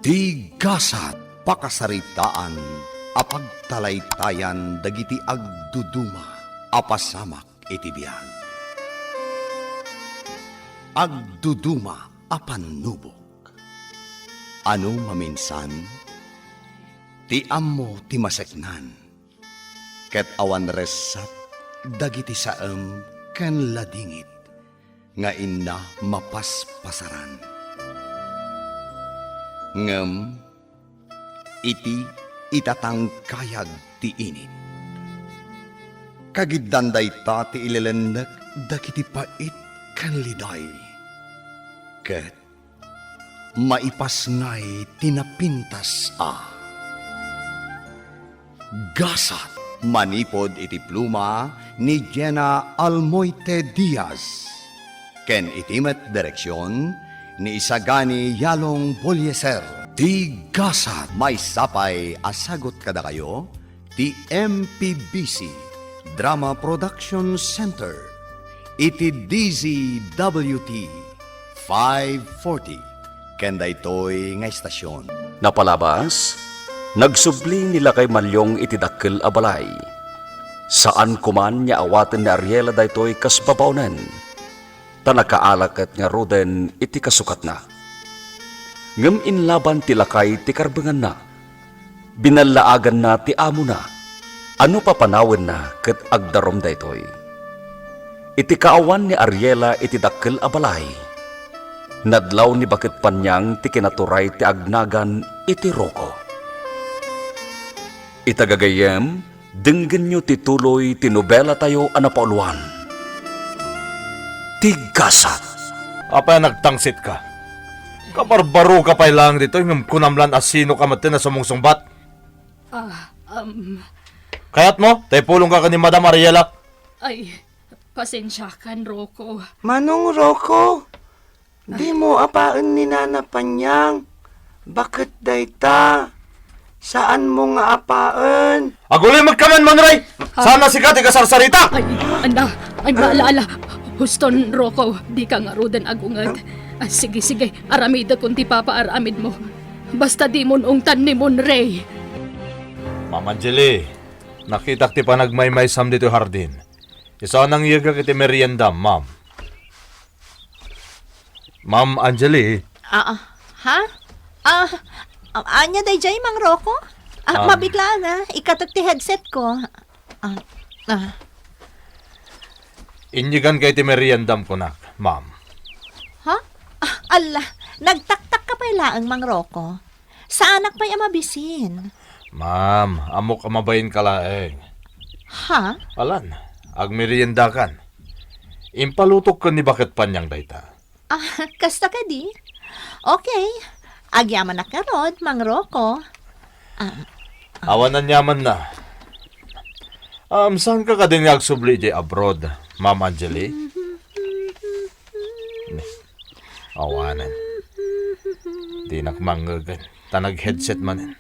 Tigasat pakasaritaan apagtalaytayan dagiti agduduma apasamak iti biag. Agduduma apanubok. Ano maminsan? Ti ammo ti maseknan. Ket awan resat dagiti saem ken ladingit nga inna mapaspasaran. Ngem iti itatangkayag ti init. Kagiddanday ta ti ilelenek dagiti pait ken liday. Ket maipasngay tinapintas a. Gasat manipod iti pluma ni Jenna Almoite Diaz. Ken itimet direksyon ni Isagani Yalong Bolyeser. Tigasat may sapay asagot kada kayo ti MPBC Drama Production Center. Iti DZWT 540 ken daytoy nga istasyon. Napalabas, nagsubli nila kay Malyong iti dakkel a balay. Saan kuman nya awaten ni Ariela daytoy kas babawnen. Ta nakaalaket nga ruden iti kasukat na. Ngem inlaban ti lakay ti karbengan na. Binalaagan na ti amo na. Ano papanawen na ket agdarom daytoy. Iti kaawan ni Ariela iti dakkel a balay. Nadlaw ni bakit panyang ti kinaturay ti agnagan iti Rocco. Itagagayem, denggen nyo ti tuloy ti nobela tayo anapauluan. Tigasat. Apa nagtangsit ka? Kabarbaro ka pa lang dito, yung kunamlan asino ka matin na sumungsungbat. Kayat mo, tayo pulong ka ni Madam Ariela. Ay, pasensya kan, Rocco. Manong Rocco, di mo apaan ni Nana Panyang. Bakit dayta? Saan mo nga apaan? Aguloy magkaman, Manray! Sana si Kati kasarsarita! Ay, anda, ay maalaala. Huston, Rocco, di ka nga ruden agungat. Sige, sige, aramida kung ti papaaramid mo. Basta di mon ungtan ni Monray. Ma'am Angeli, nakita ti pa nagmaymay sam dito hardin. Isa nang iyaga kiti merienda, ma'am. Ma'am Angeli. Ha? Anya day jay, Mang Rocco? Mabigla na. Ikatok ti headset ko. Inyigan kay ti meriendam ko na, ma'am. Ha? Ala, nagtaktak ka pa ilaang, Mang Rocco. Sa anak pa'y amabisin. Ma'am, amok amabayin ka laeng. Ha? Alan, agmerienda kan. Impalutok ka ni bakit panyang dayta. Kasta ka di? Okay. Agyaman na karod, Mang Rocco. Awan na nyaman na. Saan ka din nagsubli di abroad, Ma'am Angeli? Awanan. Di nakmanggagan. Tanag-headset man.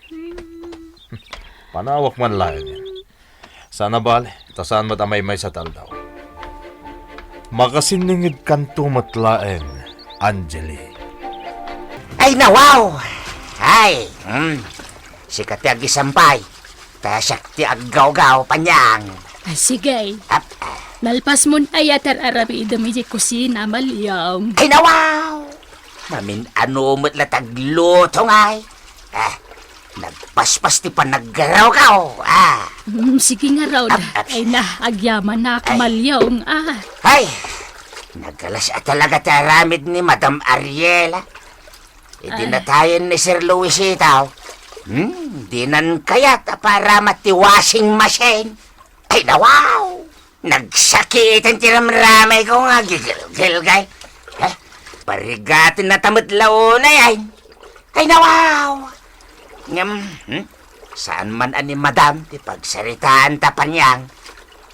Panawak man lang yan. Sana bale, tasaan matamay-may sa taldaw. Makasiningid kanto matlaen, Angeli. Ay nawaw! Ay! Sikat ti agisampay. Tasak ti aggaw-gaw panyang. Ay, sige. Nalpas mon ayatar aramida mi di kusina, Malyong. Ay nawaw! Mamin ano mo't latagluto ngay. Nagpaspas ti pa naggaraw-gaw. Sige nga raw. Ay na, agyaman na Malyong. Ay! Nagalas at talaga taramid ni Madam Ariela. Idinatayan ni Sir Luis itaw. Dinan kayat para mati washing machine. Ay nawaw! Nagsakitan tiramramay ko nga gigil-gilgay. Parigatin na tamatlaw na yan. Ay nawaw! Saan man ani madam ti pagsaritaan tapanyang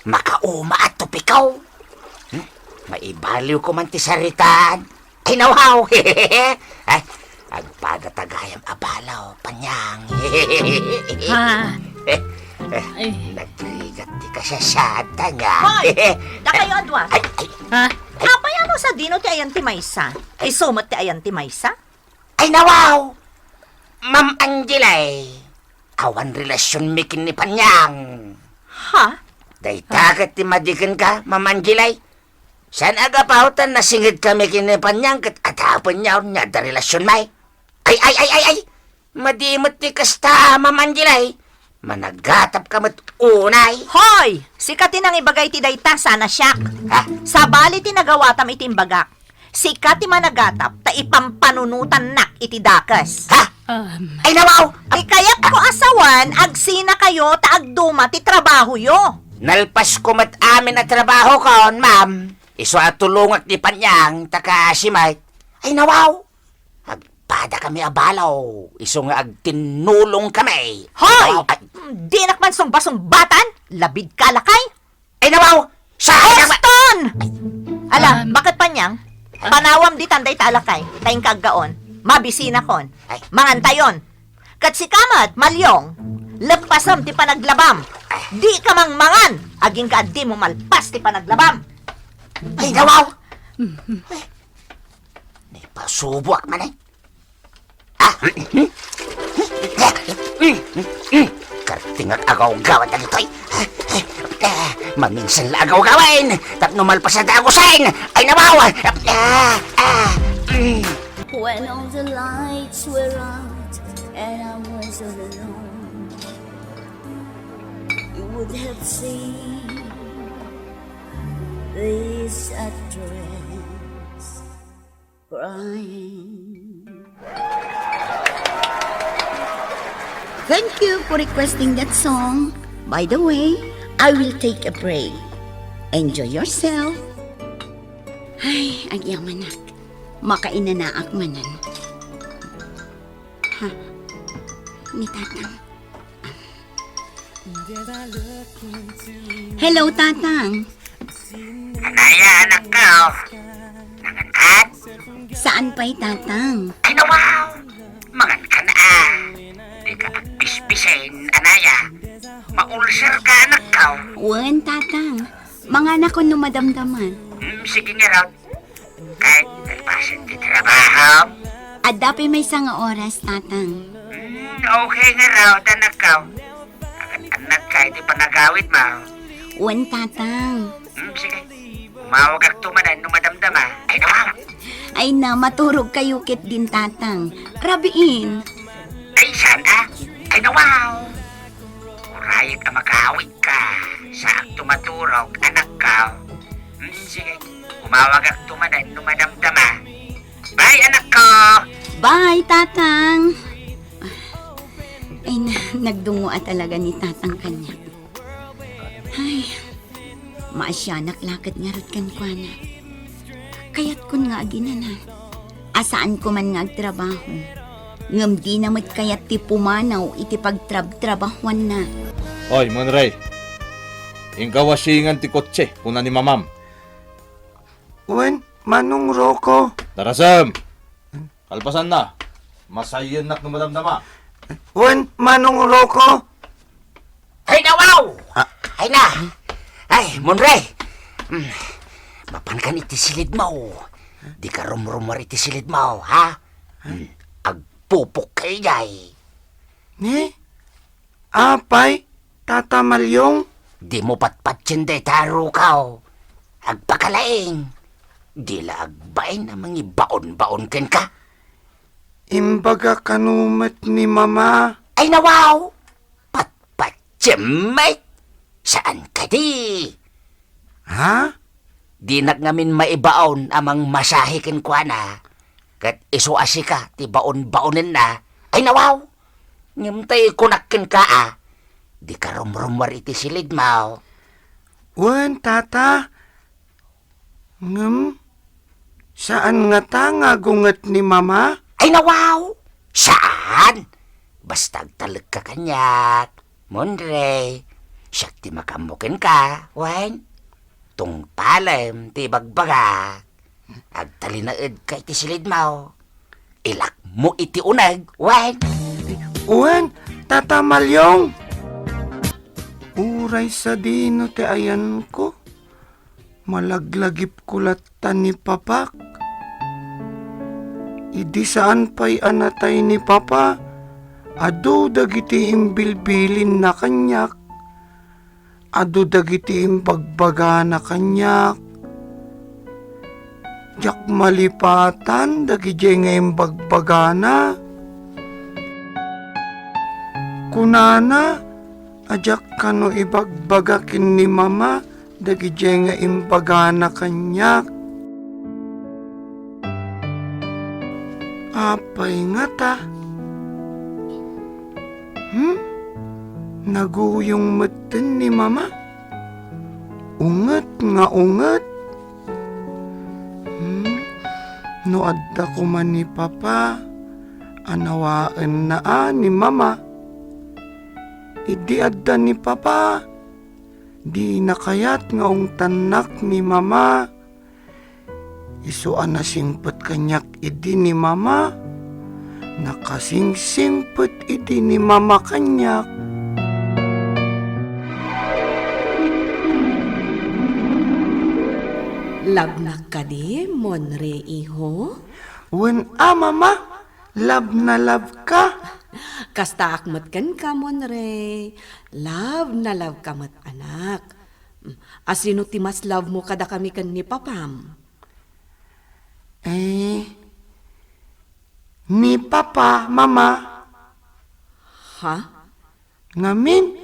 makauma at tupikaw. Maibaliw ko man ti saritaan. Ay nawaw! Ay, agpadatagayam abalaw, panyang. Ha? Ay. Nagtrigat ti kasyasada niya. Hoy! Da kayo adwa. Ay. Ha? Kapaya mo sa dino ti ayan ti maysa. Ay sumot ti ayan ti maysa. Ay nawaw! Ma'am Angelay, awan relasyon mikin ni Panyang. Ha? Daytagat ti madikan ka, Ma'am Angelay. San agapautan na singid kami kinipanyang kat atapon niya niya da relasyon may. Ay. Madimot ti kasta, Ma'am Angelay. Managatap ka mat unay. Hoy! Sikatin ang ibagay ti dayta sana siyak. Ha? Sa bali ti nagawatam iti imbagak. Sikat ti managatap ta ipampannunutan nak iti dakas. Ha? Ay nawaw! Ti kayak ko asawan, agsina kayo ta agduma ti trabaho yo. Nalpas ko mat amin na trabaho kon, ma'am. Iso at tulungat ni Panyang, taka si Mike. Ay nawaw! Agpada kami abalaw. Iso nga agtinulong kami. Hoy! Nawaw, ay, Di nakman sumbasumbatan! Labid ka lakay! ay nawaw! Sa Boston! Ala, bakit pa niyang? Panawam di tanday talakay, tayong kaggaon, mabisina kon, Ay. mangantayon. Kat si Kamat, malyong, lagpasam ti panaglabam. Di ka mang mangan, aging ka di mo malpas ti panaglabam. Ay nawaw! Ni pasubok man eh. Ah! Kartingak agaw-gawan na nito'y. Maminsan la agaw-gawain. Tapno malpas na dagusain. Ay nawaw! When all the lights were out and I was all alone, you would have seen this actress crying. Thank you for requesting that song. By the way, I will take a break. Enjoy yourself. Ay, agyaman na. Makainanaak manan. Ha? Ni Tatang. Hello, Tatang. Anaya, anak ka. Nangankat? Saan pa'y Tatang? Ay nawaw! Mangan ka na Di ka agpispisin, anaya. Maulsir ka, anak ka. Wan, Tatang. Mga anak ko numadamdaman. Sige nga raw. Kahit nagpasan di trabaho. Adapi may sanga oras, Tatang. Okay nga raw, anak ka. Anak ka, iti panagawid mo. Wan, Tatang. Sige. Umawag at tumanan nung madamdama. Ay nawaw! Ay na, maturog kayo kit din, Tatang. Rabiin. Ay sana! Ay nawaw! Urayag ka makawid ka. Sa tumaturog, anak ka. Sige. Umawag at tumanan nung madamdama. Bye, anak ko! Bye, Tatang. Ay na, nagdungo talaga ni Tatang kanya. Ay, maasyanak lakad nga rot kan kwa na. Kaya't kun nga aginanan. Asaan ko man nga agtrabaho. Ngam di namat kayat ti pumanaw iti pagtrab-trabahuan na. Oy, Monray. Ingkawasingan ti kotse, kuna ni mamam. Wen, Manong Rocco. Darasam! Kalpasan na. Masayin nak ng madamdama. Wen, Manong Rocco. Ay nawaw! Ay na! Ay, Monray! Mapan ka iti silid mo. Di ka rumrumar iti silid mo, ha? Agpupok kay jay. Ni? Apay, Tata Malyong. Di mo patpatsin day taro ka. Agpakalaing. Di la agbain na mga baon-baon ken ka. Imbaga kanumat ni Mama. Ay nawaw! Patpatsin, mate! Saan ka di? Ha? Di nagnamin maibaon amang masahikin kwa na. Kat isuasi ka, ti baon-baonin na. Ay nawaw! Ngimtay kunakin ka Di ka rumrumar iti silid mo. Wen, Tata. Saan nga ta nga gungat ni Mama? Ay nawaw! Saan? Basta agtalag ka kanyak. Monre, siya ti makamukin ka, wen. Tung palem ti bagbaga. Agtalinaid ka iti silid mo. Ilak mo iti unag, wen. Wen, Tata Malyong. Uray sa dino ti ayan ko. Malaglagip kulatan ni Papak. Idi saan pa'y anatay ni Papa? Adu dagiti imbilbilin na kanyak. Adu dagiti imbagbaga na kanyak. Jak malipatan dagiti nga imbagbaga na. Kunana, ajak kano ibagbagakin ni mama dagiti nga imbaga na kanyak. Apay nga ta? Naguyong meten ni mama? Unget nga unget? No adda ko man ni papa, anawaan na ni mama. Idi adda ni papa, di nakayat nga tanak ni mama. Isuan na singpet kanyak idi ni mama. Nakasingsingpet idi ni mama kanyak. Labnak ka di, Monre, iho? Wen mama, love na love ka. Kasta akmat kan ka, Monre. Love na love ka mat anak. Asino ti mas love mo kada kami kan ni papam? Ni papa, mama. Ha? Ngamin,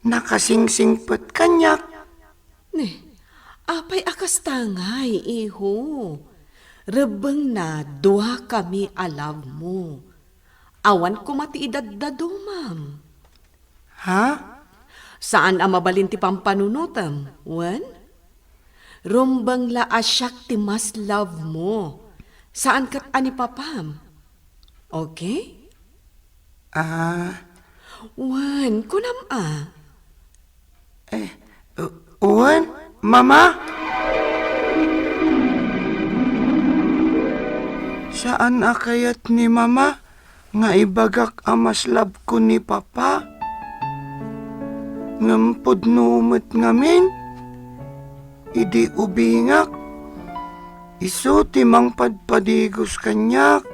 nakasingsingpet kanyak. Apay akas tangay, iho. Rebeng na duha kami alab mo. Awan ko mati idadado, ma'am. Ha? Saan ang mabalin ti pampanunutam, wan? Rumbang la asyak ti mas love mo. Saan kat ani papam? Okay? Wan, kunam Wen, mama? Saan akayat ni mama nga ibagak amas lab ko ni papa? Ngampod numit ngamin? Idi ubingak? Isu timang padpadigos kanyak?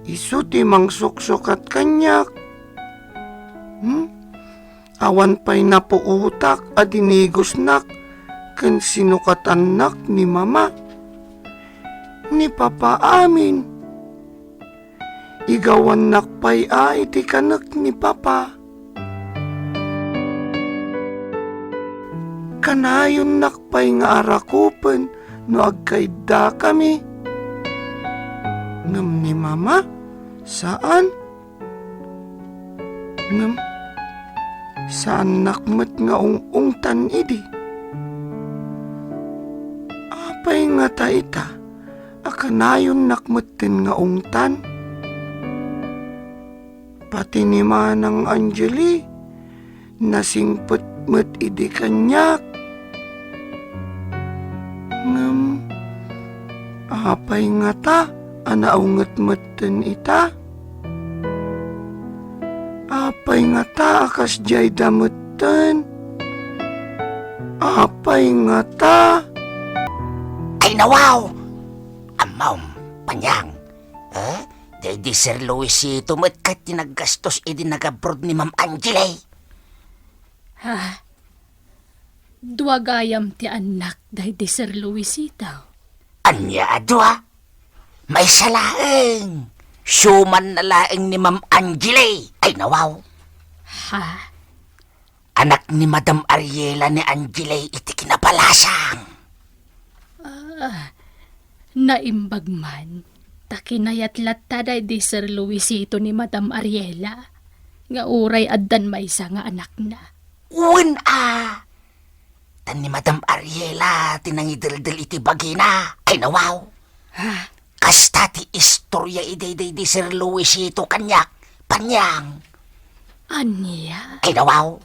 Isu timang suksukat kanyak? Awan pa'y napuutak adinigos nak ken sinukatanak ni mama. Ni papa amin. Igawan nak pa'y iti kanak ni papa. Kanayon nak pa'y nga arakupen no agkayda kami. Ngam ni mama? Saan? Ngam? Saan nakmet nga ungtan idi? Apay nga ta ita? Akanayon nakmeten nga ungtan? Pati ni Manang Angeli, nasingpet met idi kanyak. Ngam, apay nga ta? Anaunget meten ita? Apay nga ta akas jay damutan? Apay nga ta? Ay nawaw! Amaw, panyang. Di Sir Luis tumat kat tinaggastos idi nagabrod ni Ma'am Angeli. Duwagayam ti anak dahi di Sir Luisito. Anya adwa? May salaeng. Syuman na laeng ni Ma'am Angeli. Ay nawaw. Ha? Anak ni Madam Ariela ni Angeli iti kinapalasang. Naimbag man. Takinayatlat taday di Sir Luisito ni Madam Ariela. Nga uray addan maysa nga anak na. Uwan tan ni Madam Ariela tinangidildil iti bagina. Ay nawaw. Kasta ti istorya iday di Sir Luisito kanyak. Panyang. Anya? Ay nawaw.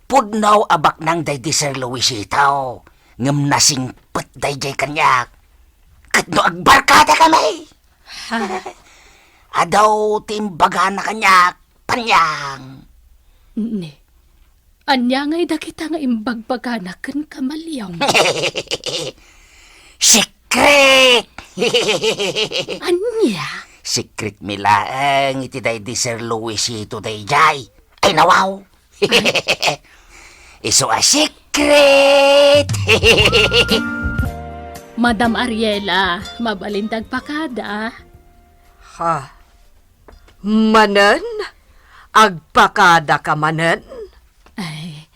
Pudnaw abak nang day di Sir Luisito. Ngam nasingpet day jay kanyak. Kat no agbarkada kami. Adaw timbaga na kanyak. Panyang. Ne. Anya ngay dakita nga imbagbagana ken kamalyong. Secret! Anya? Secret milaang iti day di Sir Luisito day jay. Ay nawaw. Iso a secret. Madam Ariela, mabalintag pakada. Ha? Manen? Agpakada ka manen? Ay,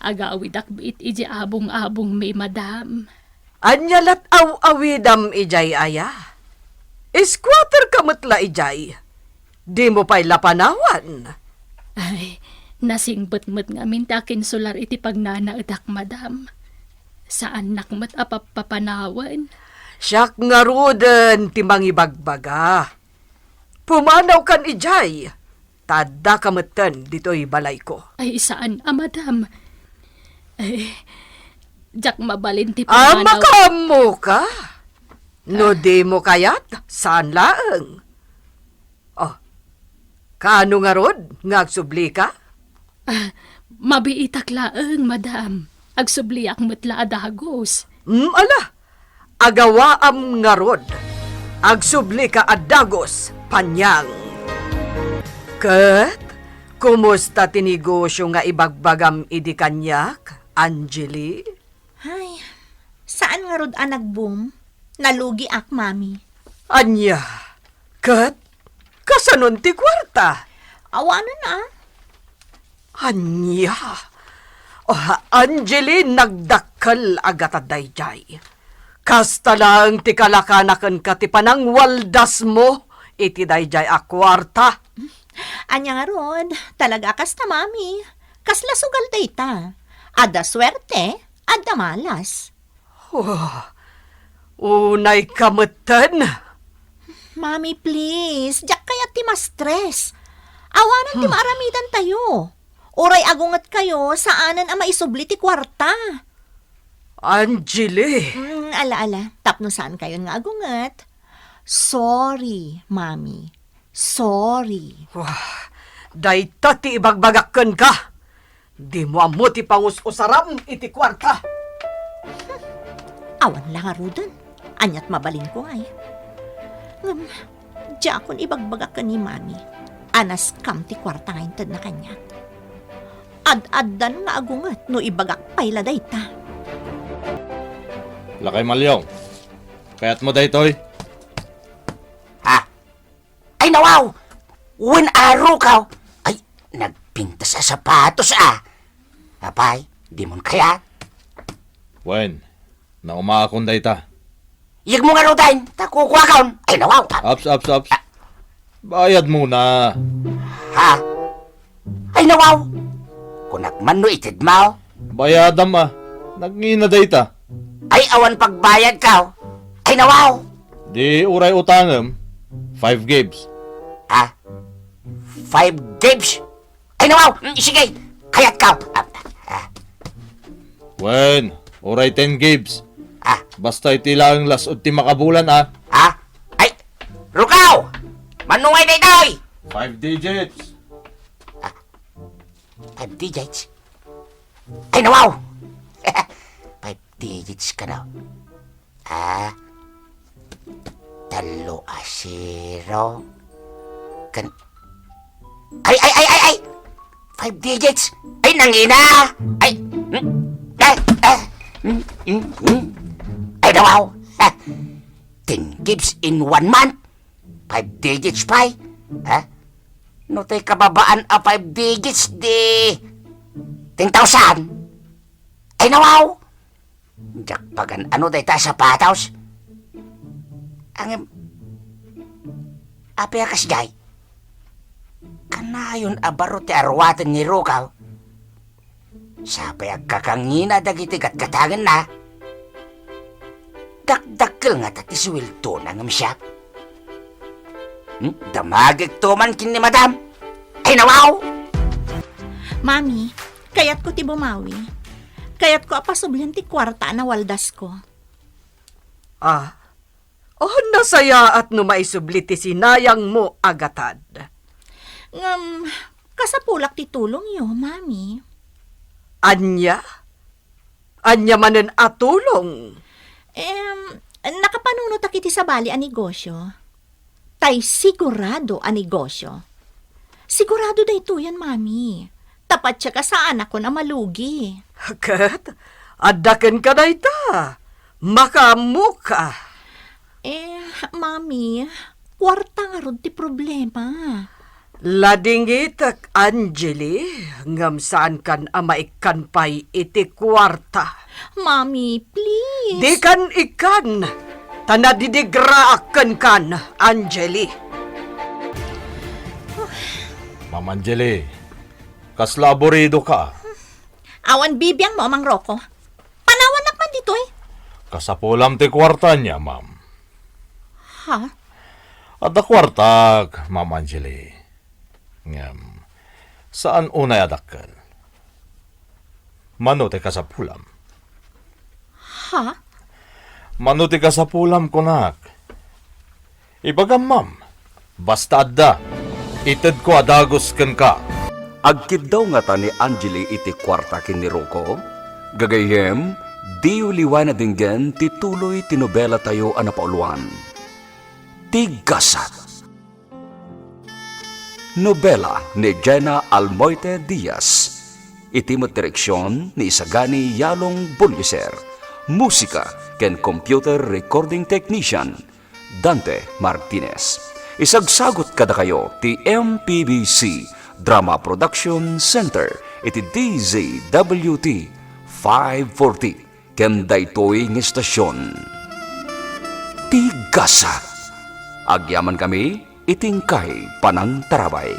agawid akbit iji abong-abong may madam. Anyalat awidam ijay aya. Squatter ka matla ijay. Di mo pa'y lapanawan. Ay, nasingbet-met nga mintakin solar iti pagnanaudak, madam. Saan nakmat apapapanawan? Siyak nga ruden ti mangibagbaga. Pumanaw kan ijay. Tada kamatan dito'y balay ko. Ay, saan, madam? Ay, jak mabalin ti Ama pamanaw. ka mo ka? No di mo kayat? Saan laeng? Oh, kaano nga rod? Ngagsubli ka? Mabiitak laeng, madam. Agsubliak metla adagos. Ala, agawaam nga rod. Agsubli ka adagos, panyang. Kat, kumusta tinegosyo nga ibagbagam idi kanyak, Angeli? Ay, saan nga rod nagboom? Nalugi ak, mami. Anya, kat, kasanon ti kwarta? Awanan na. Anya, Angeli, nagdakkel agataday jay. Kasta lang ti kalakanakan ka ti panang waldas mo, iti dayjay a kwarta. Anya nga rod, talaga kasta, mami. Kasla sugal dayta. Ada swerte, ada malas. Unay kamutan. Mami, please. Diyak kaya ti ma-stress. Awanan ti maaramidan tayo. Oray agungat kayo, saanan ang maisubli ti kwarta. Angeli, Ala-ala, tapno saan kayo nga agungat? Sorry, mami. Sorry. dayta ti ibagbagakken ka. Di mo amo ti pangus-usaram iti kwarta. Awan lang nga rudan. Anyat mabalin ko ay. Diya akong ibagbagak ka ni mami. Anas kam ti kwarta nga intad na kanya. Ad-addan nga agungat no ibagak payla dayta. Lakay Malyong. Kaya't mo daytoy. Ha? Ay nawaw! Wen araw ka! Ay, nagpinta sa sapatos Apay, di mon kayat. Wen, na umaakon dayta. Iyag mo nga raw dahin, takukuha kaon. Ay nawaw! Ups. Bayad muna. Ha? Ay nawaw! Kunakman no itid mo. Bayadam Nagngina dayta. Ay awan pagbayad ka. Ay nawaw! Di uray utangem. 5 gibs. 5 gibs? Ay nawaw! Sige, kayat ka. Wen, uray 10 gibs. Ah. Basta iti lang lasod ti makabulan Ay, Rukaw! Manungay na itoy! 5 digits. 5 digits? Ay nawaw! 5 digits ka daw. 0 kan ay 5 digits ay nangina ay nawaw 10 gigs in 1 month 5 digits pa no tay kababaan 5 digits di 10,000 ay nawaw jakpagan ano day ta sa pataws ang apya kasjay kanayon abaro ti arwatan ni Rukaw sapay agkakangina dagiti katkatangan na dakdakkel nga tati suwilto na ngam siya damagig tuman kin ni madam ay nawaw Mami, kayat ko ti bumawi. Kayat ko apasublihan ti kwarta na waldas ko. Nasaya at no maisubli ti sinayang mo agatad. Kasapulak ti tulong yo, mami. Anya? Anya manen atulong. Nakapanunot akiti sa bali a negosyo. tay sigurado ang negosyo. Sigurado da ito yan, Mami. Tapat siya ka sa anak ko na malugi. Kat, adaken ka na ita. Makamuka. Mami, kwarta nga ron ti problema. Ladingit Angeli, ngam saan kan amaikan pay iti kwarta. Mami, please. Di kan ikan, tanadidigraakan kan, Angeli. Ma'am Angeli, kas laborido ka. Awan bibiyang mo, Mang Rocco. Panawan naman dito eh. Kasapulam ti kwarta niya, ma'am. Ha? At da kwartag, Ma'am Angeli. Ngam, saan unay adakkel? Mano ti kasapulam? Ha? Mano ti kasapulam kunak? Ibagam, ma'am. Basta adda. Ited ko adagos ken ka. Agkid daw nga ta ni Angeli iti kwarta kin ni Rocco. Gagayem, di uliwan na dinggan ti tuloy tinobela tayo anapauluan. Tigasat. Nobela ni Jenna Almoite Diaz. Iti mo direksyon ni Isagani Yalong Bulyeser. Musika ken computer recording technician Dante Martinez. Isagsagot kada kayo ti MPBC Drama Production Center iti DZWT 540 ken daytoy ng istasyon. Tigasat. Agyaman kami itingkay panang tarabay.